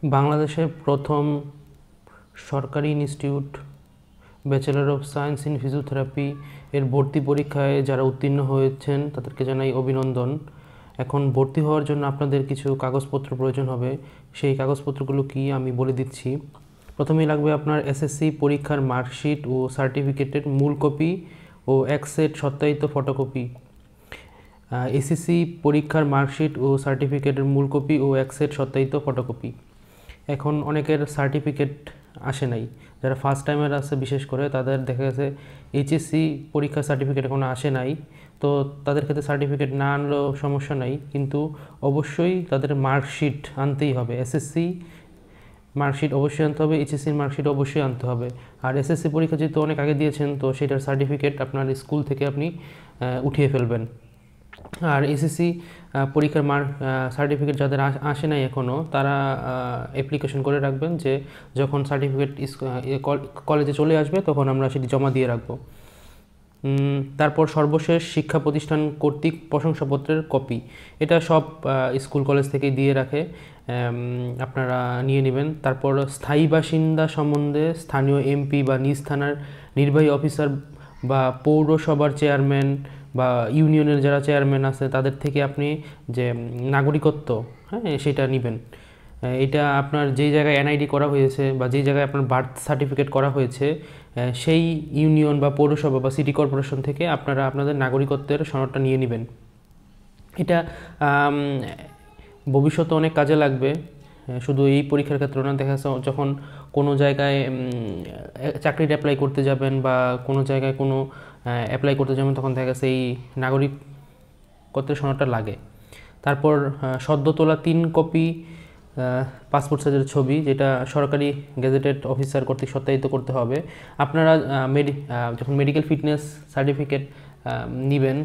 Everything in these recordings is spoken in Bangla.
বাংলাদেশের প্রথম সরকারি institute bachelor of science in physiotherapy এর ভর্তি পরীক্ষায় যারা উত্তীর্ণ হয়েছেন তাদেরকে জানাই অভিনন্দন। এখন ভর্তি হওয়ার জন্য আপনাদের কিছু কাগজপত্র প্রয়োজন হবে। সেই কাগজপত্রগুলো কি আমি বলে দিচ্ছি। প্রথমেই লাগবে আপনার এসএসসি পরীক্ষার মার্কশিট ও সার্টিফিকেটের মূল কপি ও এক সেট সত্যায়িত ফটোকপি। এসএসসি পরীক্ষার মার্কশিট ও সার্টিফিকেটের মূল কপি ও এক সেট সত্যায়িত ফটোকপি। এখন অনেকের সার্টিফিকেট আসে নাই, যারা ফার্স্ট টাইমের আছে বিশেষ করে তাদের দেখা গেছে এইচএসসি পরীক্ষার সার্টিফিকেট এখনও আসে নাই। তো তাদের ক্ষেত্রে সার্টিফিকেট না আনলেও সমস্যা নাই, কিন্তু অবশ্যই তাদের মার্কশিট আনতেই হবে। এসএসসি মার্কশিট অবশ্যই আনতে হবে, এইচএসসির মার্কশিট অবশ্যই আনতে হবে। আর এসএসসি পরীক্ষা যেহেতু অনেক আগে দিয়েছেন, তো সেটার সার্টিফিকেট আপনার স্কুল থেকে আপনি উঠিয়ে ফেলবেন। আর এসএসসি পরীক্ষার সার্টিফিকেট যাদের আসে নাই এখনও, তারা অ্যাপ্লিকেশন করে রাখবেন যে যখন সার্টিফিকেট কলেজে চলে আসবে তখন আমরা সেটি জমা দিয়ে রাখবো। তারপর সর্বশেষ শিক্ষা প্রতিষ্ঠান কর্তৃক প্রশংসাপত্রের কপি। এটা সব স্কুল কলেজ থেকেই দিয়ে রাখে, আপনারা নিয়ে নেবেন। তারপর স্থায়ী বাসিন্দা সম্বন্ধে স্থানীয় এমপি বা নিজ থানার নির্বাহী অফিসার বা পৌরসভার চেয়ারম্যান বা ইউনিয়নের যারা চেয়ারম্যান আছে তাদের থেকে আপনি যে নাগরিকত্ব সেটা নেবেন। এটা আপনার যেই জায়গায় এনআইডি করা হয়েছে বা যেই জায়গায় আপনার বার্থ সার্টিফিকেট করা হয়েছে সেই ইউনিয়ন বা পৌরসভা বা সিটি কর্পোরেশন থেকে আপনারা আপনাদের নাগরিকত্বের সনদটা নিয়ে নেবেন। এটা ভবিষ্যতে অনেক কাজে লাগবে, শুধু এই পরীক্ষার ক্ষেত্রে না। দেখা যাচ্ছে যখন কোনো জায়গায় চাকরির অ্যাপ্লাই করতে যাবেন বা কোনো জায়গায় কোনো অ্যাপ্লাই করতে যাবেন, তখন দেখা গেছে এই নাগরিকত্বের সনদটা লাগে। তারপর সদ্য তোলা 3 কপি পাসপোর্ট সাইজের ছবি, যেটা সরকারি গেজেটেড অফিসার কর্তৃক সত্যায়িত করতে হবে। আপনারা যখন মেডিকেল ফিটনেস সার্টিফিকেট নেবেন,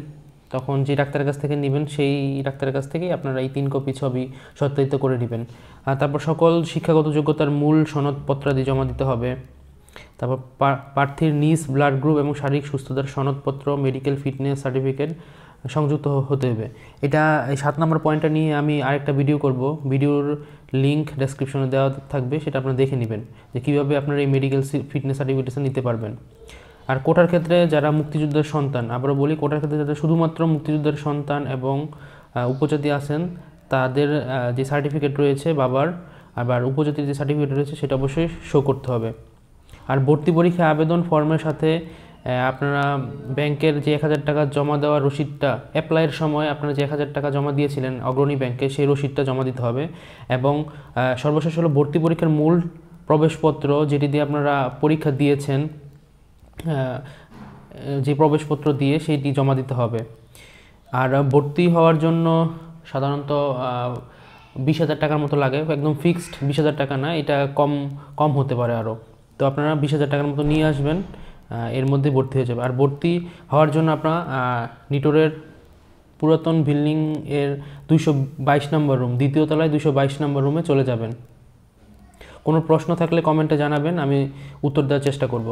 তখন যে ডাক্তারের কাছ থেকে নেবেন সেই ডাক্তারের কাছ থেকেই আপনারা এই 3 কপি ছবি সত্যায়িত করে নেবেন। আর তারপর সকল শিক্ষাগত যোগ্যতার মূল সনদপত্রাদি জমা দিতে হবে। তারপর প্রার্থীর নিজ ব্লাড গ্রুপ এবং শারীরিক সুস্থতার সনদপত্র, মেডিকেল ফিটনেস সার্টিফিকেট সংযুক্ত হতে হবে। এটা এই 7 নম্বর পয়েন্টটা নিয়ে আমি আরেকটা ভিডিও করব। ভিডিওর লিঙ্ক ডেসক্রিপশনে দেওয়া থাকবে, সেটা আপনারা দেখে নেবেন যে কীভাবে আপনারা এই মেডিকেল ফিটনেস সার্টিফিকেট নিতে পারবেন। আর কোটার ক্ষেত্রে যারা মুক্তিযোদ্ধার সন্তান, আবারও বলি, কোটার ক্ষেত্রে যারা শুধুমাত্র মুক্তিযোদ্ধার সন্তান এবং উপজাতি আছেন তাদের যে সার্টিফিকেট রয়েছে বাবার, আবার উপজাতির যে সার্টিফিকেট রয়েছে সেটা অবশ্যই শো করতে হবে। আর ভর্তি পরীক্ষা আবেদন ফর্মের সাথে আপনারা ব্যাংকের যে 1000 টাকা জমা দেওয়ার রসিদটা, অ্যাপ্লাইয়ের সময় আপনারা যে 1000 টাকা জমা দিয়েছিলেন অগ্রণী ব্যাংকে, সেই রসিদটা জমা দিতে হবে। এবং সর্বশেষ হলো ভর্তি পরীক্ষার মূল প্রবেশপত্র, যেটি দিয়ে আপনারা পরীক্ষা দিয়েছেন, যে প্রবেশপত্র দিয়ে সেইটি জমা দিতে হবে। আর ভর্তি হওয়ার জন্য সাধারণত 20,000 টাকার মতো লাগে, একদম ফিক্সড 20,000 টাকা না, এটা কম হতে পারে আরও। তো আপনারা 20,000 টাকার মতো নিয়ে আসবেন, এর মধ্যে ভর্তি হয়ে যাবে। আর ভর্তি হওয়ার জন্য আপনারা নিটোরের পুরাতন বিল্ডিং এর 222 নম্বর রুম, দ্বিতীয় তলায় 222 নম্বর রুমে চলে যাবেন। কোনো প্রশ্ন থাকলে কমেন্টে জানাবেন, আমি উত্তর দেওয়ার চেষ্টা করব।